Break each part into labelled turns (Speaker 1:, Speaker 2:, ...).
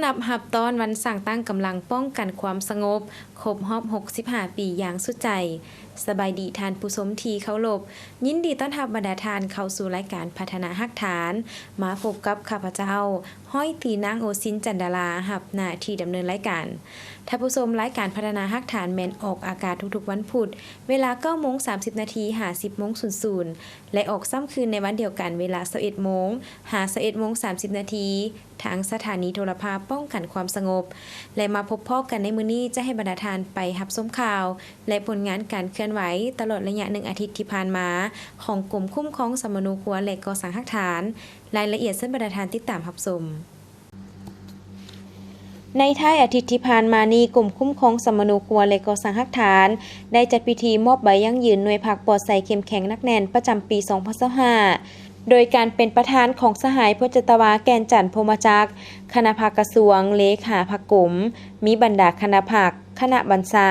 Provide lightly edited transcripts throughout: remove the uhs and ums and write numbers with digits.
Speaker 1: นับหับต้อนวันสั่งตั้งกำลังป้องกันความสงบครบรอบ65 ปีอย่างสุดใจสบายดีทานผู้ชมทีเคารพยินดีต้อนรับบรรดาทานเข้าสู่รายการพัฒนาฮักฐานมาพบกับข้าพเจ้าห้อยตีนางโอซินจันดาราหับหน้าที่ดำเนินรายการท่านผู้ชมรายการพัฒนาฮักฐานแมนออกอากาศทุกๆวันพุธเวลา 9:30 นาทีหา 10:00 และออกซ้ำคืนในวันเดียวกันเวลา 11 โมงหา 11:30 นาทีทางสถานีโทรภาพป้องกันความสงบและมาพบพ่อกันในมื้อนี้จะให้บรรดาทานไปรับชมข่าวและผลงานการเคลื่อนไหวตลอดระยะ1 อาทิตย์ที่ผ่านมาของกรมคุ้มครองสมนูครัวและก่อสร้างฮักฐานรายละเอียดเส้นบรรดาทานติดตามรับชมในท้ายอาทิตย์ที่ผ่านมานี้กลุ่มคุ้มครองสมนูครัวและก่อสร้างฮักฐานได้จัดพิธีมอบใบยั่งยืนหน่วยผักปลอดใสเข้มแข็งนักแน่นประจำปี 2025โดยการเป็นประธานของสหายพจตวาแกนจันทร์พรหมจักรคณะภาคกระทรวงเลขาภาคกรมมีบรรดาคณะภาคคณะบรรษา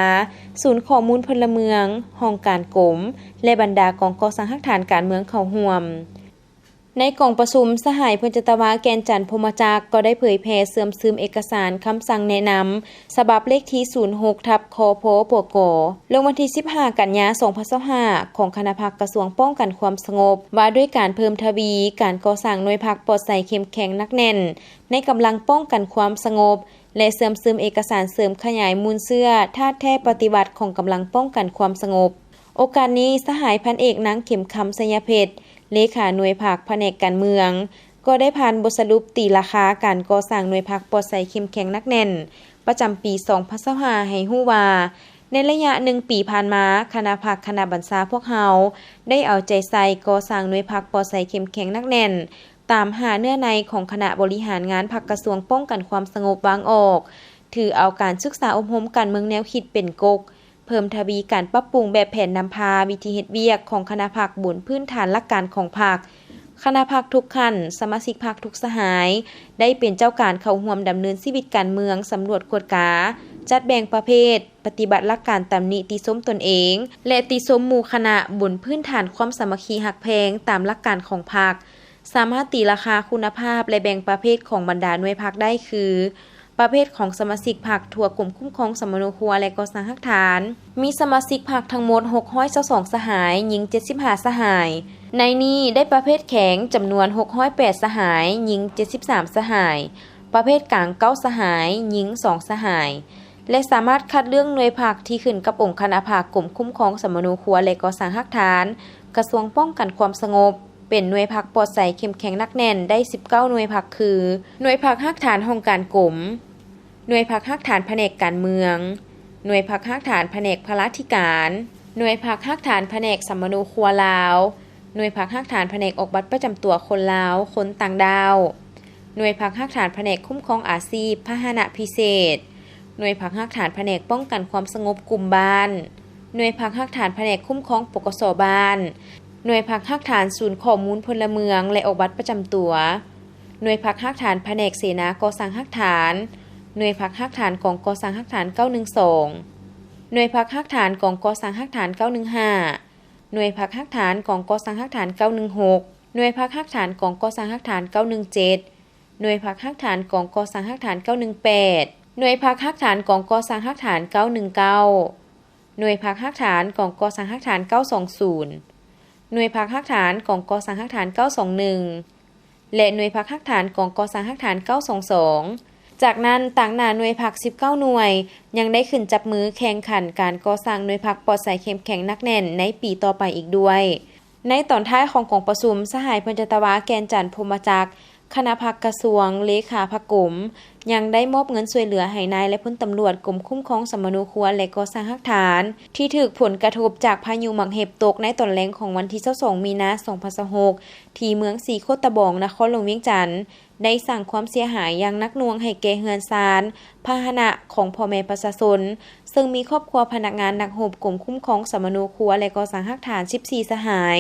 Speaker 1: ศูนย์ข้อมูลพลเมืองห้องการกรมและบรรดากองก่อสร้างฮักฐานการเมืองเข้าร่วมในกองประชุมสหายพจตวาแกนจันทร์พรหมจักรก็ได้เผยแพร่เสื่อมซึมเอกสารคำสั่งแนะนำฉบับเลขที่ 06/คพปกลงวันที่ 15 กันยายน 2025ของคณะภาคกระทรวงป้องกันความสงบว่าด้วยการเพิ่มทวีการก่อสร้างหน่วยผักปลอดใสเข้มแข็งนักแน่นในกำลังป้องกันความสงบและเสื่อมซึมเอกสารเสริมขยายมูลเสื้อท่าแท้ปฏิบัติของกำลังป้องกันความสงบโอกาสนี้สหายพันเอกนางเข็มคำสยเพชรเลขาหน่วยผักแผนกการเมืองก็ได้ผ่านบทสรุปตีราคาการก่อสร้างหน่วยผักปลอดใสเข้มแข็งนักแน่นประจำปี 2025ให้ฮู้ว่าในระยะ1 ปีผ่านมาคณะผักคณะบรรษาพวกเฮาได้เอาใจใส่ก่อสร้างหน่วยผักปลอดใสเข้มแข็งนักแน่นตามหาเนื้อในของคณะบริหารงานผักกระทรวงป้องกันความสงบวางออกถือเอาการศึกษาอบรมการเมืองแนวคิดเป็นกกเพิ่มทวีการปรับปรุงแบบแผนนำพาวิธีเฮ็ดเวียกของคณะพรรคบนพื้นฐานหลักการของพรรคคณะพรรคทุกขั้นสมาชิกพรรคทุกสหายได้เป็นเจ้าการเข้าร่วมดำเนินชีวิตการเมืองสำรวจกวดกาจัดแบ่งประเภทปฏิบัติหลักการตามนิติสมตนเองและติสมหมู่คณะบนพื้นฐานความสามัคคีหักแพงตามหลักการของพรรคสามารถตีราคาคุณภาพและแบ่งประเภทของบรรดาหน่วยพรรคได้คือประเภทของสมาชิกพรรคทั่วกลุ่มคุ้มครองสมนูครัวและก่อสร้างฮักฐานมีสมาชิกพรรคทั้งหมด622สหายหญิง75สหายในนี้ได้ประเภทแข็งจำนวน608สหายหญิง73สหายประเภทกลาง9สหายหญิง2สหายและสามารถคัดเลือกหน่วยพรรคที่ขึ้นกับองค์คณะพรรคกลุ่มคุ้มครองสมนูครัวและก่อสร้างฮักฐานกระทรวงป้องกันความสงบเป็นหน่วยพรรคปลอดใสเข้มแข็งนักแน่นได้19หน่วยพรรคคือหน่วยพรรคฮักฐานห้องการกรมหน่วยผักฮักฐานแผนกการเมืองหน่วยผักฮักฐานแผนกพลาธิการหน่วยผักฮักฐานแผนกสมนูครัวลาวหน่วยผักฮักฐานแผนกออกบัตรประจำตัวคนลาวคนต่างดาวหน่วยผักฮักฐานแผนกคุ้มครองอาชีพพาหนะพิเศษหน่วยผักฮักฐานแผนกป้องกันความสงบกลุ่มบ้านหน่วยผักฮักฐานแผนกคุ้มครองปกสบ้านหน่วยผักฮักฐานศูนย์ข้อมูลพลเมืองและออกบัตรประจำตัวหน่วยผักฮักฐานแผนกเสนาก่อสร้างฮักฐานหน่วยพักฮักฐานกองก่อสร้างฮักฐาน912หน่วยพักฮักฐานกองก่อสร้างฮักฐาน915หน่วยพักฮักฐานกองก่อสร้างฮักฐาน916หน่วยพักฮักฐานกองก่อสร้างฮักฐาน917หน่วยพักฮักฐานกองก่อสร้างฮักฐาน918หน่วยพักฮักฐานกองก่อสร้างฮักฐาน919หน่วยพักฮักฐานกองก่อสร้างฮักฐาน920หน่วยพักฮักฐานกองก่อสร้างฮักฐาน921และหน่วยพักฮักฐานกองก่อสร้างฮักฐาน922จากนั้นต่างหน้าหน่วยผัก19หน่วยยังได้ขึ้นจับมือแข่งขันการก่อสร้างหน่วยผักปลอดใสเข้มแข็งนักแน่นในปีต่อไปอีกด้วยในตอนท้ายของกองประชุมสหายพจตวาแกนจันทร์พรหมจักรคณะผักกระทรวงเลขาภาคกรมยังได้มอบเงินช่วยเหลือให้นายและพลตำรวจกรมคุ้มครองสมนูครัวและก่อสร้างฮักฐานที่ถูกผลกระทบจากพายุหมักเห็บตกในตอนแรงของวันที่22มีนาคม2026ที่เมืองสีโคตะบองนครหลวงเวียงจันทน์ได้สร้างความเสียหายอย่างหนักหน่วงให้แก่เรือนซานพาหนะของพ่อแม่ประชาชนซึ่งมีครอบครัวพนักงานนักโหบกรมคุ้มครองสมนูครัวและก่อสร้างฮักฐาน14สหาย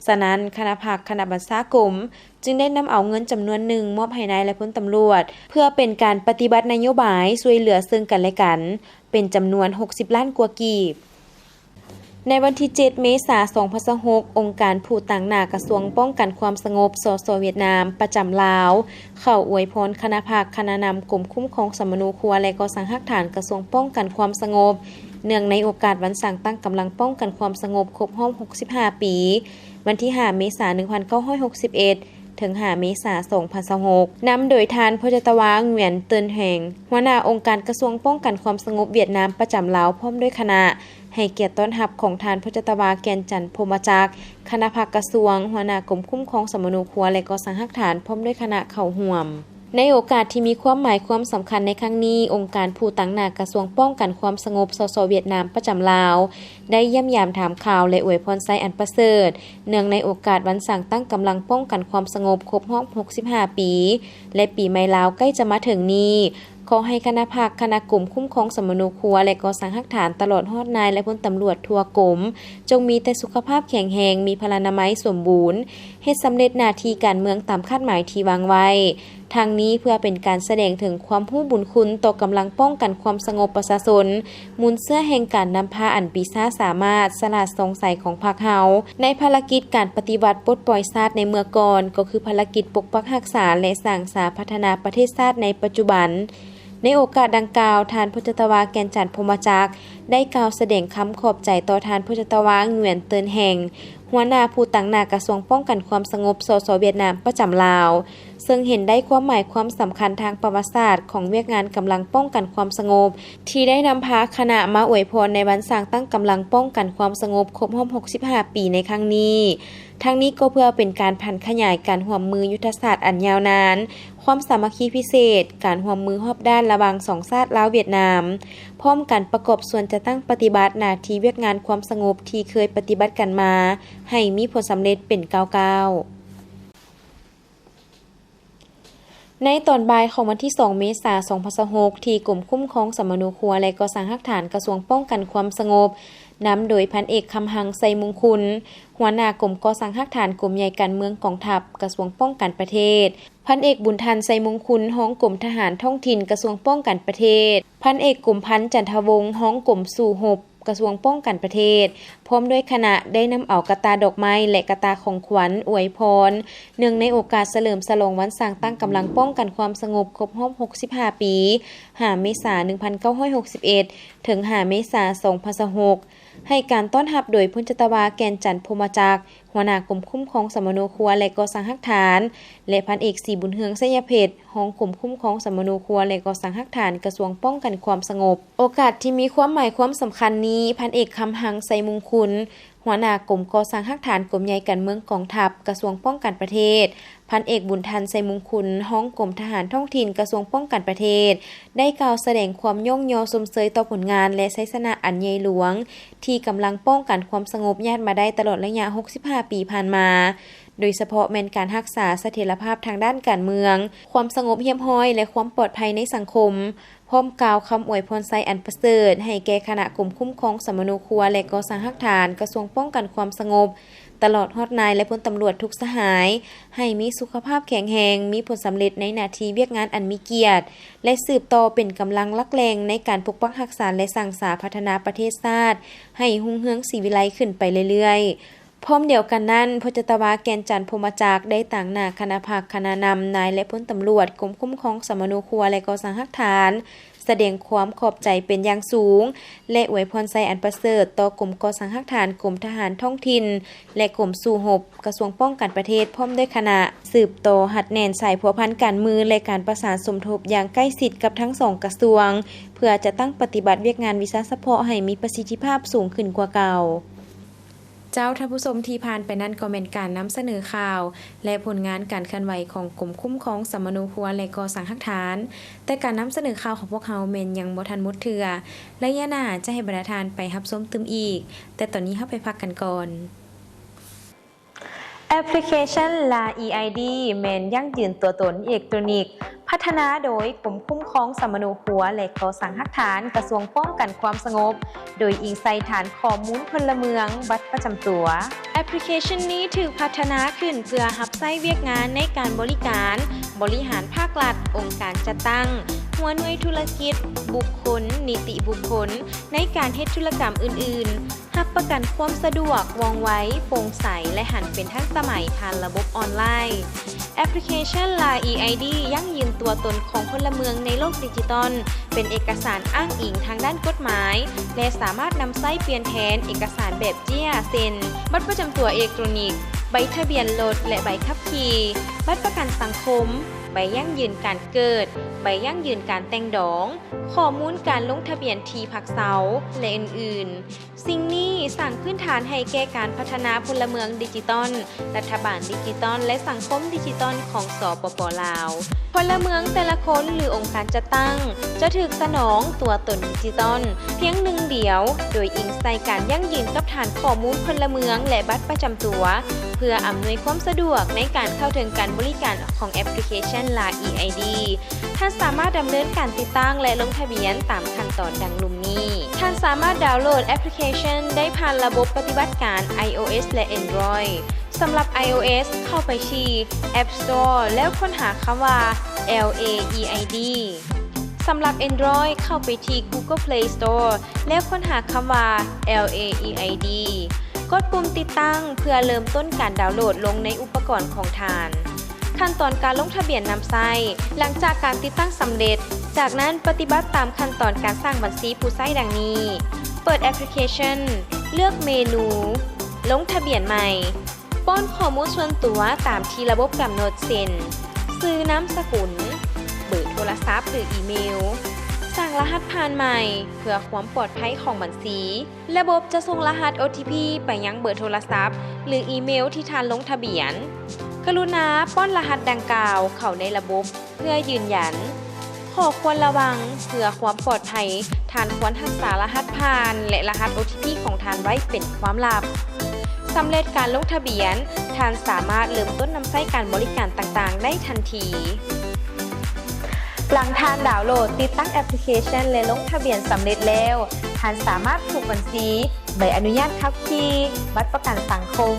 Speaker 1: ฉะนั้นคณะภาคคณะบรรษากรมจึงได้นำเอาเงินจำนวนหนึ่งมอบให้นายและพลตำรวจเพื่อเป็นการปฏิบัตินโยบายช่วยเหลือซึ่งกันและกันเป็นจำนวน60 ล้านกว่ากีบ ในวันที่ 7 เมษายน 2026 องค์การผู้ต่างหน้ากระทรวงป้องกันความสงบสสเวียดนามประจำลาวเข้าอวยพรคณะภาคคณะนำกรมคุ้มครองสมณูครัวและก่อสร้างรักฐานกระทรวงป้องกันความสงบเนื่องในโอกาสวันสั่งตั้งกำลังป้องกันความสงบครบรอบ 65 ปี วันที่ 5 เมษายน 1961 ถึง 5 เมษายน 2026 นำโดยทานพจตวาเหงียนเตินแห่งหัวหน้าองค์การกระทรวงป้องกันความสงบเวียดนามประจำลาวพร้อมด้วยคณะให้เกียรติต้อนรับของทานพจตวาแกนจันทร์พรหมจักรคณะภาคกระทรวงหัวหน้ากรมคุ้มครองสมณูครัวและก่อสร้างรักฐานพร้อมด้วยคณะเข้าร่วมในโอกาสที่มีความหมายความสำคัญในครั้งนี้องค์การผู้ต่างหน้ากระทรวงป้องกันความสงบสสเวียดนามประจำลาวได้เยี่ยมยามถามข่าวและอวยพรไซอันประเสริฐเนื่องในโอกาสวันสั่งตั้งกำลังป้องกันความสงบครบรอบ 65 ปีและปีใหม่ลาวใกล้จะมาถึงนี้ขอให้คณะภาคคณะกลุ่มคุ้มครองสมณูครัวและก่อสร้างรักฐานตลอดฮอดนายและพลตำรวจทั่วกรมจงมีแต่สุขภาพแข็งแรงมีพลานามัยสมบูรณ์เฮ็ดสำเร็จหน้าที่การเมืองตามคาดหมายที่วางไว้ทางนี้เพื่อเป็นการแสดงถึงความรู้บุญคุณต่อกำลังป้องกันความสงบประชาชนมูลเสื้อแห่งการนำพาอันปีศาจสามารถสลัดสงสัยของพรรคเฮาในภารกิจการปฏิวัติปลดปล่อยชาติในเมื่อก่อนก็คือภารกิจปกปักรักษาและสร้างสรรค์พัฒนาประเทศชาติในปัจจุบันในโอกาสดังกล่าวทานพจตวาแกนจันทร์พรหมจักรได้กล่าวแสดงคำขอบใจต่อทานพจตวาเหงียนเตินแห่งหัวหน้าผู้ต่างหน้ากระทรวงป้องกันความสงบสสเวียดนามประจำลาวซึ่งเห็นได้ความหมายความสำคัญทางประวัติศาสตร์ของเวียกงานกำลังป้องกันความสงบที่ได้นำพาคณะมาอวยพรในวันสร้างตั้งกำลังป้องกันความสงบครบรอบ 65 ปีในครั้งนี้ทั้งนี้ก็เพื่อเป็นการพันขยายการร่วมมือยุทธศาสตร์อันยาวนานความสามัคคีพิเศษการร่วมมือรอบด้านระหว่างสองชาติลาวเวียดนามพร้อมกันประกอบส่วนจะตั้งปฏิบัติหน้าที่เวียกงานความสงบที่เคยปฏิบัติกันมาให้มีผลสำเร็จเป็นก้าวในตอนบ่ายของวันที่ 2 เมษายน 2026 ที่กรมคุ้มครองสมณูครัวและก่อสร้างรักฐานกระทรวงป้องกันความสงบนำโดยพันเอกคำหังไซมงคุณหัวหน้ากรมก่อสร้างรักฐานกรมใหญ่การเมืองกองทัพกระทรวงป้องกันประเทศพันเอกบุญทันไซมงคุณฮ้องกรมทหารท้องถิ่นกระทรวงป้องกันประเทศพันเอกกรมพันธ์จันทวงศ์ฮ้องกรมสู่หบกระทรวงป้องกันประเทศพร้อมด้วยคณะได้นำเอากระตาดอกไม้และกระตาของขวัญอวยพรเนื่องในโอกาสเฉลิมฉลองวันสร้างตั้งกำลังป้องกันความสงบครบรอบ 65 ปี 5 เมษายน 1961 ถึง 5 เมษายน 2026 ให้การต้อนรับโดยพจตวาแกนจันทร์พรหมจักรหัวหน้ากรมคุ้มครองสมณูครัวและก่อสร้างรักฐานและพันเอกศรีบุญเฮืองไสยเพชรรองกรมคุ้มครองสมณูครัวและก่อสร้างรักฐานกระทรวงป้องกันความสงบโอกาสที่มีความหมายความสำคัญนี้พันเอกคำหังไสมงคุณหัวหน้ากรมก่อสร้างรักฐานกรมใหญ่การเมืองกองทัพกระทรวงป้องกันประเทศพันเอกบุญทันไสมงคุณฮ้องกรมทหารท้องถิ่นกระทรวงป้องกันประเทศได้กล่าวแสดงความย่องยอสมเสยต่อผลงานและชัยชนะอันใหญ่หลวงที่กำลังป้องกันความสงบญาติมาได้ตลอดระยะ 65 ปีผ่านมาโดยเฉพาะแม่นการรักษาเสถียรภาพทางด้านการเมืองความสงบเรียบร้อยและความปลอดภัยในสังคมพร้อมกล่าวคำอวยพรไซอันประเสริฐให้แก่คณะกรมคุ้มครองสมณูครัวและก่อสร้างรักฐานกระทรวงป้องกันความสงบตลอดฮอดนายและพลตำรวจทุกสหายให้มีสุขภาพแข็งแรงมีผลสำเร็จในหน้าที่เวียกงานอันมีเกียรติและสืบต่อเป็นกำลังลักแรงในการปกปักรักษาและสร้างสรรค์พัฒนาประเทศชาติให้รุ่งเรืองศรีวิไลขึ้นไปเรื่อยๆพร้อมเดียวกันนั้นพจตวาแกนจันทร์พรหมจักรได้ต่างหน้าคณะภาคคณะนำนายและพลตำรวจกรมคุ้มครองสมณูครัวและก่อสร้างรักฐานแสดงความขอบใจเป็นอย่างสูงและอวยพรไซอันประเสริฐต่อกรมก่อสร้างรักฐานกรมทหารท้องถิ่นและกรมสู่หบกระทรวงป้องกันประเทศพร้อมด้วยคณะสืบต่อหัดแน่นสายพัวพันการมือและการประสานสมทบอย่างใกล้ชิดกับทั้งสองกระทรวงเพื่อจะตั้งปฏิบัติเวียกงานวิชาเฉพาะให้มีประสิทธิภาพสูงขึ้นกว่าเก่าเจ้าท่านผู้ชมที่ผ่านไปนั้นก็เป็นการนำเสนอข่าวและผลงานการเคลื่อนไหวของกรมคุ้มครองสมณูครัวและก่อสร้างรักฐานแต่การนำเสนอข่าวของพวกเราแม่นยังบ่ทันหมดเทื่อและย่าหน้าจะให้บรรดาทานไปรับชมตึมอีกแต่ตอนนี้เฮาไปพักกันก่อนแอปพลิเคชัน LA EID แม่นยั่งยืนตัวตนอิเล็กทรอนิกส์พัฒนาโดยกรมคุ้มครองสมณูครัวและก่อสร้างรักฐานกระทรวงป้องกันความสงบโดยอิงใส่ฐานข้อมูลพลเมืองบัตรประจำตัวแอปพลิเคชันนี้ถูกพัฒนาขึ้นเพื่อรับใช้เวียกงานในการบริหารภาครัฐองค์การจัดตั้งหัวหน่วยธุรกิจบุคคลนิติบุคคลในการเฮ็ดธุรกรรมอื่นๆ รับประกันความสะดวกว่องไวโปร่งใสและหันเป็นทันสมัยผ่านระบบออนไลน์แอปพลิเคชัน LINE EID ยั่งยืนตัวตนของพลเมืองในโลกดิจิตอลเป็นเอกสารอ้างอิงทางด้านกฎหมายและสามารถนำใช้เปลี่ยนแทนเอกสารแบบเจี้ยเซ็นบัตรประจำตัวอิเล็กทรอนิกส์ใบทะเบียนรถและใบขับขี่บัตรประกันสังคมใบยั่งยืนการเกิดใบยั่งยืนการแต่งดองข้อมูลการลงทะเบียนที่พักเสาและอื่นๆสิ่งนี้สร้างพื้นฐานให้แก่การพัฒนาพลเมืองดิจิตอลรัฐบาลดิจิตอลและสังคมดิจิตอลของสปป.ลาวพลเมืองแต่ละคนหรือองค์การจัดตั้งจะถูกสนองตัวตนดิจิตอลเพียงหนึ่งเดียวโดยอิงใส่การยั่งยืนกับฐานข้อมูลพลเมืองและบัตรประจำตัวเพื่ออำนวยความสะดวกในการเข้าถึงการบริการของแอปพลิเคชัน LINE EID ท่านสามารถดำเนินการติดตั้งและลงทะเบียนตามขั้นตอนดังลุ่มนี้ท่านสามารถดาวน์โหลดแอปพลิเคชันได้ผ่านระบบปฏิบัติการ iOS และ Android สำหรับ iOS เข้าไปที่ App Store แล้วค้นหาคำว่า LAEID สำหรับ Android เข้าไปที่ Google Play Store แล้วค้นหาคำว่า LAEID กดปุ่มติดตั้งเพื่อเริ่มต้นการดาวน์โหลดลงในอุปกรณ์ของท่านขั้นตอนการลงทะเบียนนำไส้หลังจากการติดตั้งสำเร็จจากนั้นปฏิบัติตามขั้นตอนการสร้างบัญชีผู้ใช้ดังนี้เปิดแอปพลิเคชันเลือกเมนูลงทะเบียนใหม่ป้อนข้อมูลส่วนตัวตามที่ระบบกำหนดเช่นชื่อนามสกุลเบอร์โทรศัพท์หรืออีเมลสั่งรหัสผ่านใหม่เพื่อความปลอดภัยของบัญชีระบบจะส่งรหัส OTP ไปยังเบอร์โทรศัพท์หรืออีเมลที่ท่านลงทะเบียนกรุณาป้อนรหัสดังกล่าวเข้าในระบบเพื่อยืนยันข้อควรระวังเพื่อความปลอดภัยท่านควรรักษารหัสผ่านและรหัส OTP ของท่านไว้เป็นความลับสำเร็จการลงทะเบียนท่านสามารถเริ่มต้นนำใช้การบริการต่างๆได้ทันทีหลังท่านดาวน์โหลดติดตั้งแอปพลิเคชันและลงทะเบียนสำเร็จแล้วท่านสามารถผูกบัญชีใบอนุญาตขับขี่บัตรประกันสังคม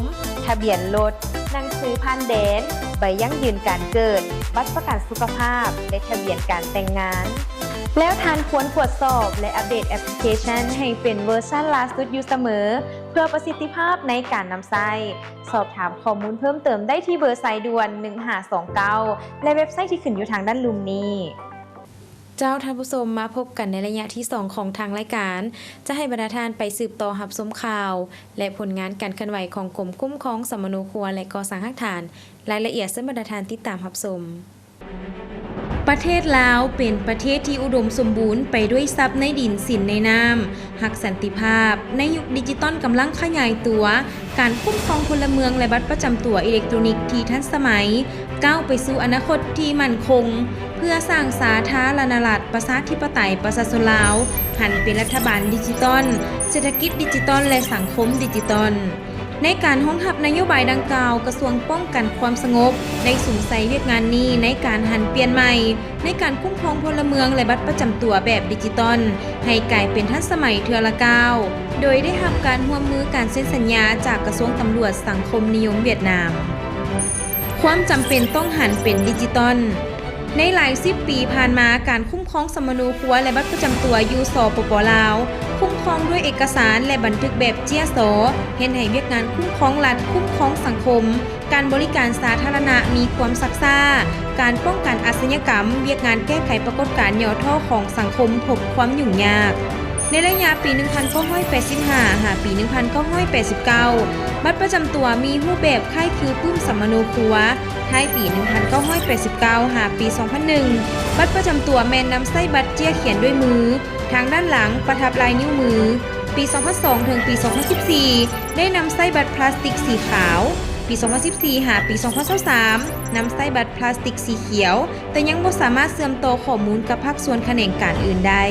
Speaker 1: ทะเบียนรถหนังสือผ่านแดนใบยั่งยืนการเกิดบัตรประกันสุขภาพและทะเบียนการแต่งงานแล้วท่านควรตรวจสอบและอัปเดตแอปพลิเคชันให้เป็นเวอร์ชันล่าสุดอยู่เสมอเพื่อประสิทธิภาพในการนำใช้สอบถามข้อมูลเพิ่มเติมได้ที่เบอร์สายด่วน1529และเว็บไซต์ที่ขึ้นอยู่ทางด้านลุ่มนี้เจ้าท่านผู้ชมมาพบกันในระยะที่2ของทางรายการจะให้บรรดาท่านไปสืบต่อรับชมข่าวและผลงานการเคลื่อนไหวของกรมคุ้มครองสมนูครัวและก่อสร้างหลักฐานรายละเอียดซึ่งบรรดาท่านติดตามรับชมประเทศลาวเป็นประเทศที่อุดมสมบูรณ์ไปด้วยทรัพย์ในดินสินในน้ำหักสันติภาพในยุคดิจิตอลกำลังขยายตัวการคุ้มครองพลเมืองและบัตรประจำตัวอิเล็กทรอนิกส์ที่ทันสมัยก้าวไปสู่อนาคตที่มั่นคงเพื่อสร้างสาธารณรัฐประชาธิปไตยประชาชนลาวหันเป็นรัฐบาลดิจิตอลเศรษฐกิจดิจิตอลและสังคมดิจิตอลในการรองรับนโยบายดังกล่าวกระทรวงป้องกันความสงบได้สุ่มใส่เวียกงานนี้ในการหันเปลี่ยนใหม่ในการคุ้มครองพลเมืองและบัตรประจำตัวแบบดิจิตอลให้กลายเป็นทันสมัยเทื่อละก้าวโดยได้รับการร่วมมือการเซ็นสัญญาจากกระทรวงตำรวจสังคมนิยมเวียดนามความจำเป็นต้องหันเป็นดิจิตอลในหลาย10 ปีผ่านมาการคุ้มครองสมนูครัวและบัตรประจำตัวอยู่สปป.ลาวคุ้มครองด้วยเอกสารและบันทึกแบบเจี้ยสเฮ็ดให้เวียกงานคุ้มครองรัฐคุ้มครองสังคมการบริการสาธารณะมีความซักซ่าการป้องกันอาชญากรรมเวียกงานแก้ไขปรากฏการณ์ย่อท้อของสังคมพบความยุ่งยากในระยะปี 1985 หาปี 1989 บัตรประจำตัวมีรูปแบบคล้ายคือปุ้มสมนูครัวท้ายปี 1989 หาปี 2001 บัตรประจำตัวแม่นนำใส่บัตรเจี้ยเขียนด้วยมือทางด้านหลังประทับลายนิ้วมือปี 2002 ถึงปี 2014 ได้นำใส่บัตรพลาสติกสีขาวปี 2014 หาปี 2023 นำใส่บัตรพลาสติกสีเขียวแต่ยังบ่สามารถเชื่อมต่อข้อมูลกับภาคส่วนแขนงการอื่นได้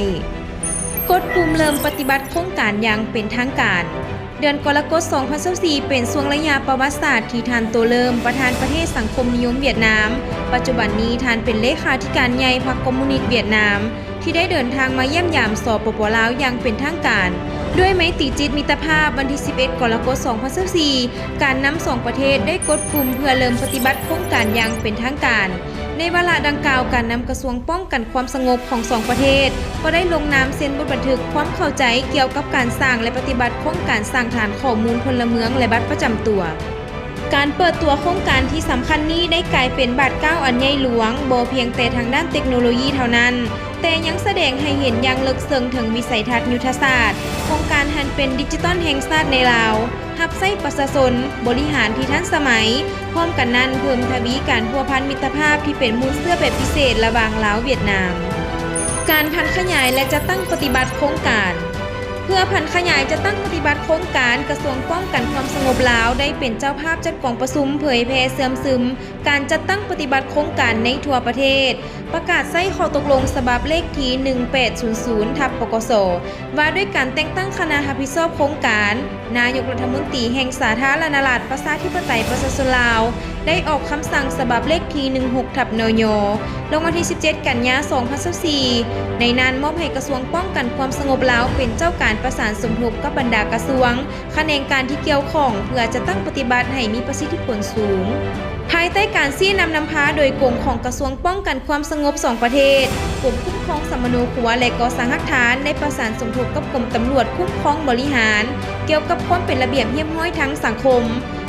Speaker 1: กดปุ่มเริ่มปฏิบัติโครงการอย่างเป็นทางการเดือนกรกฎาคม 2024 เป็นช่วงระยะประวัติศาสตร์ที่ท่านโตเริ่มประธานประเทศสังคมนิยมเวียดนามปัจจุบันนี้ท่านเป็นเลขาธิการใหญ่พรรคคอมมิวนิสต์เวียดนามที่ได้เดินทางมาเยี่ยมยามสปป.ลาวอย่างเป็นทางการด้วยไมตรีจิตมิตรภาพวันที่ 11 กรกฎาคม 2024 การนำ2ประเทศได้กดปุ่มเพื่อเริ่มปฏิบัติโครงการอย่างเป็นทางการ ในวาระดังกล่าวการนำกระทรวงป้องกันความสงบของ2ประเทศก็ได้ลงนามเซ็นบทบันทึกความเข้าใจเกี่ยวกับการสร้างและปฏิบัติโครงการสร้างฐานข้อมูลพลเมืองและบัตรประจำตัวการเปิดตัวโครงการที่สำคัญนี้ได้กลายเป็นบาทเก้าอันใหญ่หลวงบ่เพียงแต่ทางด้านเทคโนโลยีเท่านั้นแต่ยังแสดงให้เห็นอย่างลึกซึ้งถึงวิสัยทัศน์ยุทธศาสตร์โครงการหันเป็นดิจิทัลแห่งชาติในลาวรับใช้ประชาชนบริหารที่ทันสมัยพร้อมกันนั้นเพิ่มทวีการพัวพันมิตรภาพที่เป็นมูลเสื้อแบบพิเศษระหว่างลาวเวียดนามการพันขยายและจะตั้งปฏิบัติโครงการเพื่อพันขยายจะตั้งปฏิบัติโครงการกระทรวงป้องกันความสงบลาวได้เป็นเจ้าภาพจัดกองประชุมเผยแพร่เสื่อมซึมการจัดตั้งปฏิบัติโครงการในทั่วประเทศประกาศใช้ข้อตกลงฉบับเลขที่1800/ปกสว่าด้วยการแต่งตั้งคณะรับผิดชอบโครงการนายกรัฐมนตรีแห่งสาธารณรัฐประชาธิปไตยประชาชนลาวได้ออกคำสั่งฉบับเลขที่16/นย.ลงวันที่17 กันยายน 2024ในนั้นมอบให้กระทรวงป้องกันความสงบลาวเป็นเจ้าการประสานสมทบกับบรรดากระทรวงแขนงการที่เกี่ยวข้องเพื่อจะตั้งปฏิบัติให้มีประสิทธิผลสูงภายใต้การชี้นำพาโดยกรมของกระทรวงป้องกันความสงบ2ประเทศกรมคุ้มครองสมโนครัวและก่อสร้างหลักฐานได้ประสานสมทบกับกรมตำรวจคุ้มครองบริหารเกี่ยวกับความเป็นระเบียบเรียบร้อยทั้งสังคม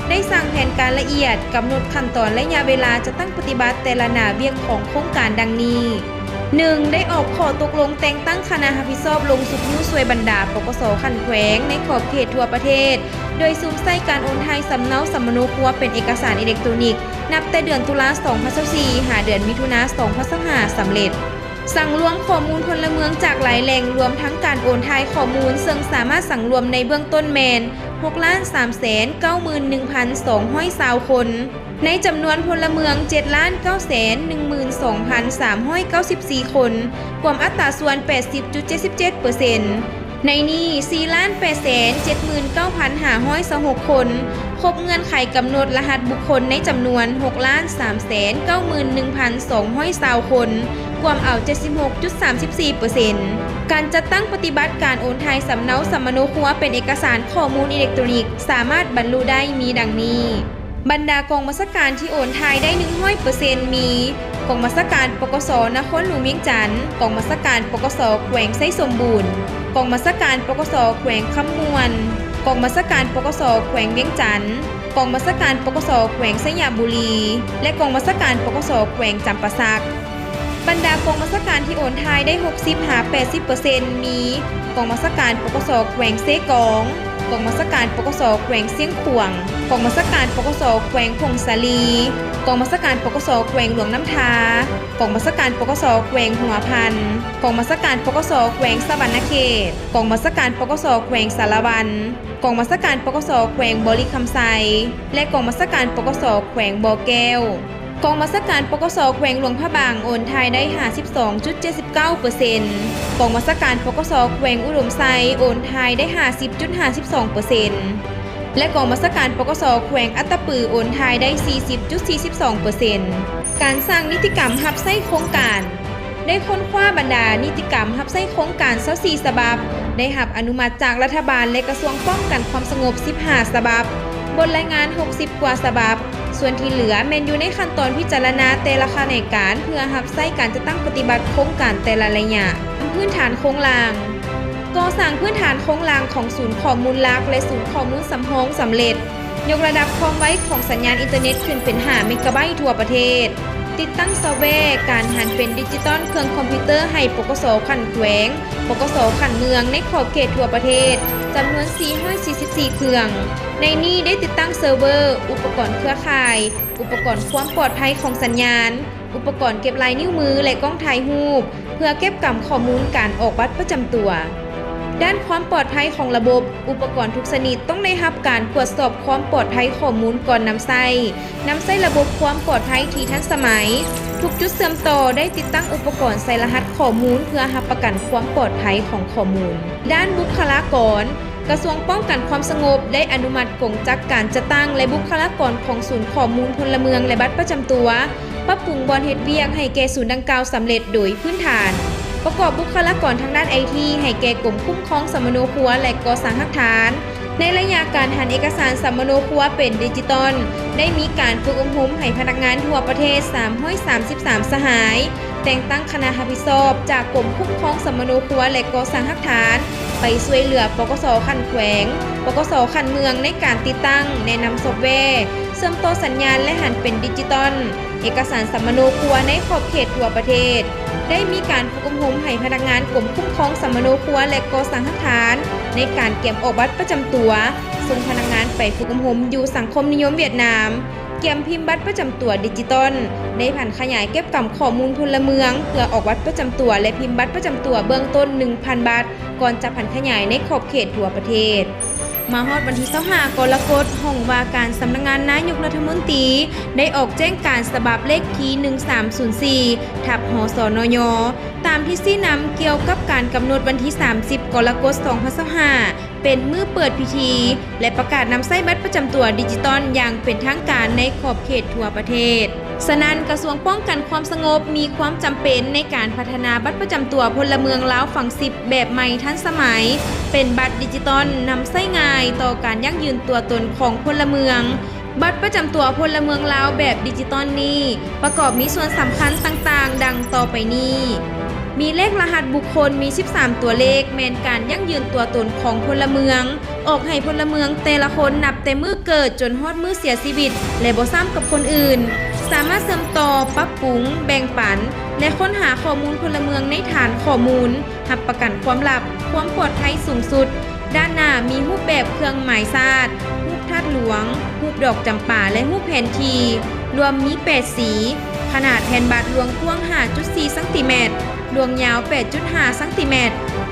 Speaker 1: ได้สร้างแผนการละเอียดกำหนดขั้นตอนและระยะเวลาจะตั้งปฏิบัติแต่ละหน้าเวียกของโครงการดังนี้ 1. ได้ออกข้อตกลงแต่งตั้งคณะรับผิดชอบลงสุขนิ้วสวยบรรดาปกส.ขันแขวงในขอบเขตทั่วประเทศโดยซุ่มใส่การโอนไทยสำเนาสมโนครัวเป็นเอกสารอิเล็กทรอนิกส์นับแต่เดือนตุลาคม 2024 หาเดือนมิถุนายน 2025 สำเร็จสั่งรวมข้อมูลพลเมืองจากหลายแหล่งรวมทั้งการโอนไทยข้อมูลซึ่งสามารถสั่งรวมในเบื้องต้นแมน 6,391,220 คนในจำนวนพลเมือง 7,912,394 คนกวมอัตราส่วน 80.77% ในนี้ 4,879,526 คนครบเงื่อนไขกำหนดรหัสบุคคลในจำนวน 6,391,220 คนกวมเอา 76.34% การจัดตั้งปฏิบัติการโอนไทยสำเนาสมโนครัวเป็นเอกสารข้อมูลอิเล็กทรอนิกส์สามารถบรรลุได้มีดังนี้บรรดากองบัญชาการที่โอนไทยได้ 100% มีกองบัญชาการปกส.นครหลวงเวียงจันทน์กองบัญชาการปกส.แขวงไซสมบูรณ์กองบัญชาการปกส.แขวงคำมวนกองบัญชาการปกส.แขวงเวียงจันทน์กองบัญชาการปกส.แขวงสยามบุรีและกองบัญชาการปกส.แขวงจำปาสักบรรดากองบัญชาการที่โอนไทยได้ 60-80% มีกองบัญชาการปกส.แขวงเซกองกองบัญชาการปกส.แขวงเสียงขวางกองบัญชาการปกส.แขวงพงสาลีกองบัญชาการปกส.แขวงหลวงน้ำทากองบัญชาการปกส.แขวงหัวพันกองบัญชาการปกส.แขวงสะวรรณเขตกองบัญชาการปกส.แขวงสารวันกองบัญชาการปกส.แขวงบริคำไซและกองบัญชาการปกส.แขวงบ่อแก้วกองบัญชาการปกส.แขวงหลวงพระบางโอนไทยได้ 52.79% กองบัญชาการปกส.แขวงอุดมไซโอนไทยได้ 50.52% และกองบัญชาการปกส.แขวงอัตตปือโอนไทยได้ 40.42% การสร้างนิติกรรมรับใช้โครงการได้ค้นคว้าบรรดานิติกรรมรับใช้โครงการ24ฉบับได้รับอนุมัติจากรัฐบาลและกระทรวงป้องกันความสงบ15ฉบับบนรายงาน60กว่าฉบับส่วนที่เหลือแมนอยู่ในขั้นตอนพิจารณาแต่ละแขนงการเพื่อรับใช้การจะตั้งปฏิบัติโครงการแต่ละระยะพื้นฐานโครงรางก่อสร้างพื้นฐานโครงรางของศูนย์ข้อมูลหลักและศูนย์ข้อมูลสำรองสำเร็จยกระดับความไวของสัญญาณอินเทอร์เน็ตขึ้นเป็น5 เมกะไบต์ทั่วประเทศติดตั้งซอฟต์แวร์การหันเป็นดิจิตอลเครื่องคอมพิวเตอร์ให้ปกส.ขันแขวงปกส.ขันเมืองในขอบเขตทั่วประเทศจำนวน444เครื่องในนี้ได้ติดตั้งเซิร์ฟเวอร์อุปกรณ์เครือข่ายอุปกรณ์ความปลอดภัยของสัญญาณอุปกรณ์เก็บลายนิ้วมือและกล้องถ่ายรูปเพื่อเก็บกำข้อมูลการออกบัตรประจำตัวด้านความปลอดภัยของระบบอุปกรณ์ทุกชนิดต้องได้รับการตรวจสอบความปลอดภัยข้อมูลก่อนนำใช้ระบบความปลอดภัยที่ทันสมัยทุกจุดเชื่อมต่อได้ติดตั้งอุปกรณ์ใส่รหัสข้อมูลเพื่อรับประกันความปลอดภัยของข้อมูลด้านบุคลากรกระทรวงป้องกันความสงบได้อนุมัติกงจักการจัดตั้งและบุคลากรของศูนย์ข้อมูลพลเมืองและบัตรประจำตัวปรับปรุงบอนเฮ็ดเวียกให้แก่ศูนย์ดังกล่าวสำเร็จโดยพื้นฐานประกอบบุคลากรทางด้าน IT ให้แก่กรมคุ้มครองสมโนครัวและก่อสร้างหลักฐาน ในระยะการหันเอกสารสัมมโนครัวเป็นดิจิตอลได้มีการฝึกอบรมให้พนักงานทั่วประเทศ333สหายแต่งตั้งคณะรับผิดชอบจากกรมคุ้มครองสัมมโนครัวและก่อสร้างหลักฐานไปช่วยเหลือปกส.ขั้นแขวงปกส.ขั้นเมืองในการติดตั้งแนะนำซอฟต์แวร์เสริมต่อสัญญาณและหันเป็นดิจิตอลเอกสารสัมมโนครัวในขอบเขตทั่วประเทศได้มีการฝึกอบรมให้พนักงานกรมคุ้มครองสัมมโนครัวและก่อสร้างหลักฐานในการเก็บออกบัตรประจำตัวส่งพนักงานไปฝึกอบรมอยู่สังคมนิยมเวียดนามเกียมพิมพ์บัตรประจำตัวดิจิตอลในแผนขยายเก็บกำข้อมูลพลเมืองเพื่อออกบัตรประจำตัวและพิมพ์บัตรประจำตัวเบื้องต้น 1,000 บาทก่อนจะแผนขยายในขอบเขตทั่วประเทศมาฮอดวันที่25กรกฎาคมห้องว่าการสำนักงานนายกรัฐมนตรีได้ออกแจ้งการฉบับเลขที่1304/หสนยตามที่ชี้นำเกี่ยวกับการกำหนดวันที่30กรกฎาคม2025เป็นมื้อเปิดพิธีและประกาศนำใช้บัตรประจำตัวดิจิตอลอย่างเป็นทางการในขอบเขตทั่วประเทศฉะนั้นกระทรวงป้องกันความสงบมีความจำเป็นในการพัฒนาบัตรประจำตัวพลเมืองลาวฝั่ง10แบบใหม่ทันสมัยเป็นบัตรดิจิตอลนำใช้ง่ายต่อการยั่งยืนตัวตนของพลเมืองบัตรประจำตัวพลเมืองลาวแบบดิจิตอลนี้ประกอบมีส่วนสำคัญต่างๆดังต่อไปนี้มีเลขรหัสบุคคลมี13ตัวเลขแมนการยั่งยืนตัวตนของพลเมืองออกให้พลเมืองแต่ละคนนับแต่มื้อเกิดจนฮอดมื้อเสียชีวิตและบ่ซ้ำกับคนอื่นสามารถเสริมต่อปรับปรุงแบ่งปันและค้นหาข้อมูลพลเมืองในฐานข้อมูลรับประกันความลับความปลอดภัยสูงสุดด้านหน้ามีรูปแบบเครื่องหมายชาติรูปธาตุหลวงรูปดอกจำปาและรูปแผนที่รวมมี8สีขนาดแผ่นบัตรหลวงกว้าง 5.4 ซมดวงยาว 8.5 ซม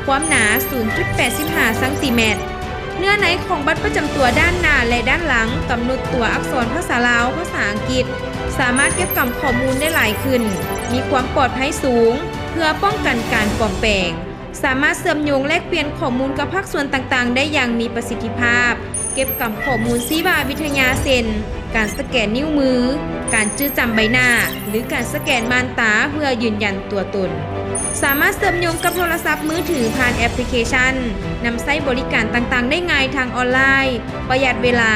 Speaker 1: ความหนา 0.85 ซมเนื้อในของบัตรประจำตัวด้านหน้าและด้านหลังกำหนดตัวอักษรภาษาลาวภาษาอังกฤษสามารถเก็บกำข้อมูลได้หลายขึ้นมีความปลอดภัยสูงเพื่อป้องกันการปลอมแปลงสามารถเชื่อมโยงแลกเปลี่ยนข้อมูลกับภาคส่วนต่างๆได้อย่างมีประสิทธิภาพเก็บกำข้อมูลชีววิทยาเซนการสแกนนิ้วมือการจื้อจำใบหน้าหรือการสแกนม่านตาเพื่อยืนยันตัวตนสามารถเชื่อมโยงกับโทรศัพท์มือถือผ่านแอปพลิเคชันนำใช้บริการต่างๆได้ง่ายทางออนไลน์ประหยัดเวลา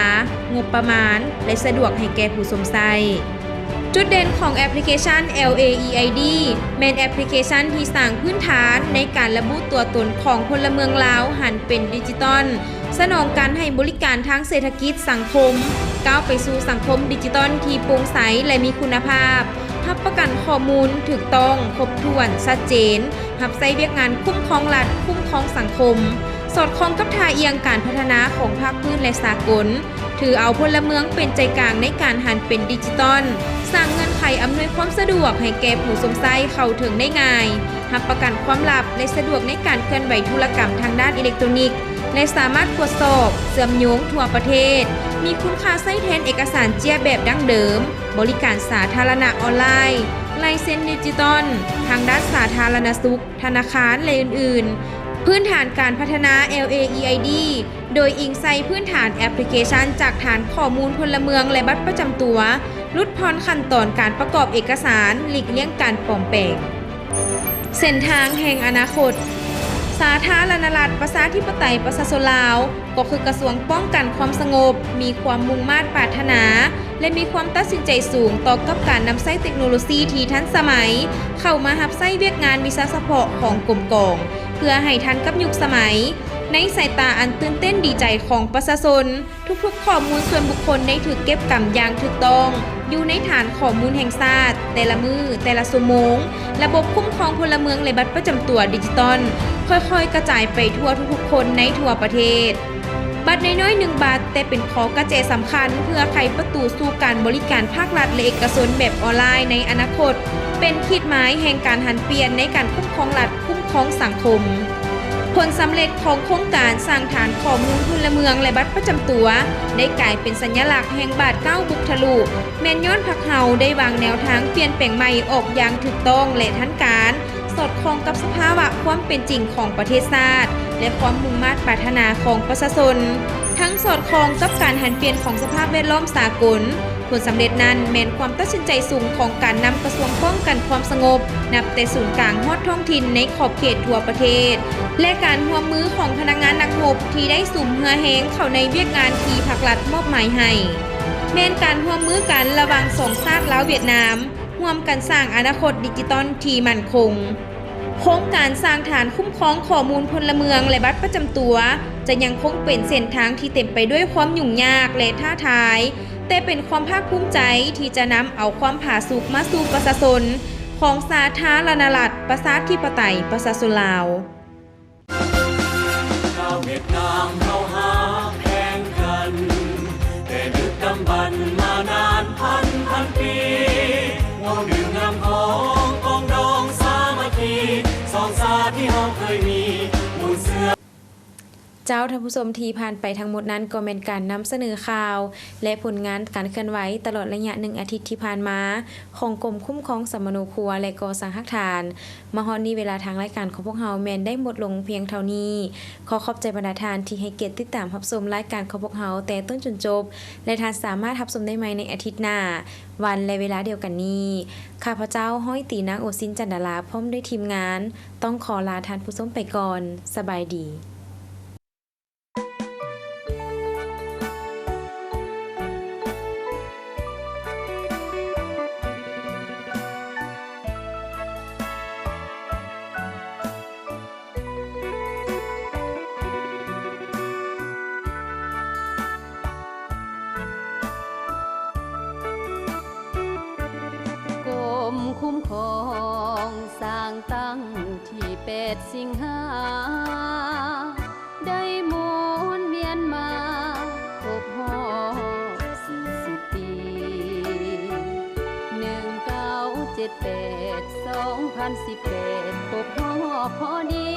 Speaker 1: งบประมาณและสะดวกให้แก่ผู้สวมใช้จุดเด่นของแอปพลิเคชัน LAEID เป็นแอปพลิเคชันที่สร้างพื้นฐานในการระบุตัวตนของพลเมืองลาวหันเป็นดิจิตอลสนองการให้บริการทางเศรษฐกิจสังคมก้าวไปสู่สังคมดิจิตอลที่โปร่งใสและมีคุณภาพรับประกันข้อมูลถูกต้องครบถ้วนชัดเจนรับใช้เวียกงานคุ้มครองรัฐคุ้มครองสังคมสอดคล้องกับท่าเอียงการพัฒนาของภาคพื้นและสากลถือเอาพลเมืองเป็นใจกลางในการหันเป็นดิจิตอลสร้างเงื่อนไขอำนวยความสะดวกให้แก่ผู้สวมใช้เข้าถึงได้ง่ายรับประกันความลับและสะดวกในการเคลื่อนไหวธุรกรรมทางด้านอิเล็กทรอนิกส์และสามารถตรวจสอบเชื่อมโยงทั่วประเทศมีคุณค่าใช้แทนเอกสารเจียแบบดั้งเดิมบริการสาธารณะออนไลน์ลายเซ็นดิจิตอลทางด้านสาธารณสุขธนาคารและอื่นๆพื้นฐานการพัฒนา LAEID โดยอิงใส่พื้นฐานแอปพลิเคชันจากฐานข้อมูลพลเมืองและบัตรประจำตัวลดพรขั้นตอนการประกอบเอกสารหลีกเลี่ยงการปลอมแปลงเส้นทางแห่งอนาคตสาธารณรัฐประชาธิปไตยประชาชนลาวก็คือกระทรวงป้องกันความสงบมีความมุ่งมั่นปรารถนาและมีความตัดสินใจสูงต่อกับการนำใช้เทคโนโลยีที่ทันสมัยเข้ามารับใช้เวียกงานวิชาเฉพาะของกรมกองเพื่อให้ทันกับยุคสมัยในสายตาอันตื่นเต้นดีใจของประชาชนทุกๆข้อมูลส่วนบุคคลได้ถูกเก็บกำอย่างถูกต้องอยู่ในฐานข้อมูลแห่งชาติแต่ละมือแต่ละชั่วโมงระบบคุ้มครองพลเมืองและบัตรประจำตัวดิจิตอลค่อยๆกระจายไปทั่วทุกๆคนในทั่วประเทศบัตรน้อยๆ1 บาทแต่เป็นข้อกระแจสำคัญเพื่อไขประตูสู่การบริการภาครัฐและเอกชนแบบออนไลน์ในอนาคตเป็นขีดหมายแห่งการหันเปลี่ยนในการคุ้มครองรัฐคุ้มครองสังคมผลสำเร็จของโครงการสร้างฐานข้อมูลพลเมืองและบัตรประจำตัวได้กลายเป็นสัญลักษณ์แห่งบาท9บุกทะลุแม่นย้อนพรรคเฮาได้วางแนวทางเปลี่ยนแปลงใหม่ออกอย่างถูกต้องและทันการสอดคล้องกับสภาวะความเป็นจริงของประเทศชาติและความมุ่งมั่นปรารถนาของประชาชนทั้งสอดคล้องกับการหันเปลี่ยนของสภาพแวดล้อมสากล ผลสำเร็จนั้นแม้นความตัดสินใจสูงของการนำกระทรวงป้องกันความสงบนับแต่ศูนย์กลางฮอดท้องถิ่นในขอบเขตทั่วประเทศและการร่วมมือของพนักงานนักรบที่ได้สุ่มเหือแหงเข้าในเวียกงานที่ภาครัฐมอบหมายให้แม้นการร่วมมือกันระหว่างสองชาติลาวเวียดนามร่วมกันสร้างอนาคตดิจิตอลที่มั่นคงโครงการสร้างฐานคุ้มครองข้อมูลพลเมืองและบัตรประจำตัวจะยังคงเป็นเส้นทางที่เต็มไปด้วยความยุ่งยากและท้าทายแต่เป็นความภาคภูมิใจที่จะนำเอาความผาสุกมาสู่ประชาชนของสาธารณรัฐประชาธิปไตยประชาชนลาว
Speaker 2: ชาวเวียดนามเราหาแข่งกันแต่ดึกดำบรรพ์มานานพันปีงวงดื่มน้ำของกองดองสามัคคีสองชาติที่เราเคยมีมูลเสือ
Speaker 1: เจ้าท่านผู้ชมที่ผ่านไปทั้งหมดนั้นก็เป็นการนำเสนอข่าวและผลงานการเคลื่อนไหวตลอดระยะ1 อาทิตย์ที่ผ่านมาของกรมคุ้มครองสมโนครัวและก่อสร้างหลักฐานมาฮอดนี้เวลาทางรายการของพวกเราแม่นได้หมดลงเพียงเท่านี้ขอขอบใจบรรดาท่านที่ให้เกียรติติดตามรับชมรายการของพวกเราแต่ต้นจนจบและท่านสามารถรับชมได้ใหม่ในอาทิตย์หน้าวันและเวลาเดียวกันนี้ข้าพเจ้าห้อยตีนางโอซินจันดาราพร้อมด้วยทีมงานต้องขอลาท่านผู้ชมไปก่อนสบายดี
Speaker 3: คุ้มครองสร้างตั้งที่8 สิงหาได้หมุนเวียนมาครบรอบ40 ปี1978 2018ครบรอบพอดี